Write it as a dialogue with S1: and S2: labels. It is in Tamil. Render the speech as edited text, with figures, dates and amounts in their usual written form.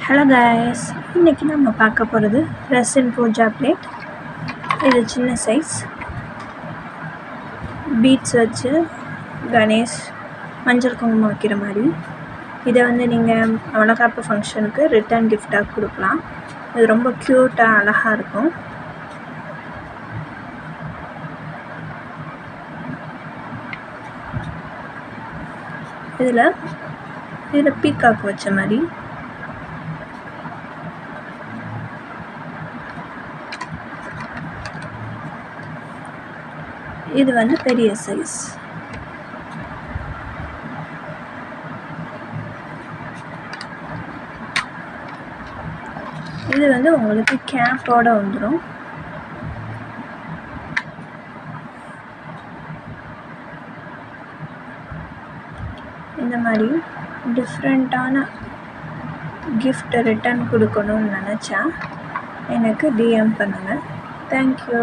S1: ஹலோ கைஸ், இன்றைக்கி நம்ம பார்க்க போகிறது ரெசின் பூஜா பிளேட். இது சின்ன சைஸ் பீட்ஸ் வச்சு கணேஷ் மஞ்சள் குங்குமம் வைக்கிற மாதிரி. இதை நீங்கள் வளகாப்பு ஃபங்க்ஷனுக்கு ரிட்டர்ன் கிஃப்டாக கொடுக்கலாம். இது ரொம்ப க்யூட்டாக அழகாக இருக்கும். இதில் பீகாக் வச்ச மாதிரி இது பெரிய சைஸ். இது உங்களுக்கு கேப்போட வந்துடும். இந்த மாதிரி டிஃப்ரெண்ட்டான கிஃப்ட் ரிட்டர்ன் கொடுக்கணும்னு நினச்சா எனக்கு டிஎம் பண்ணுங்கள். தேங்க்யூ.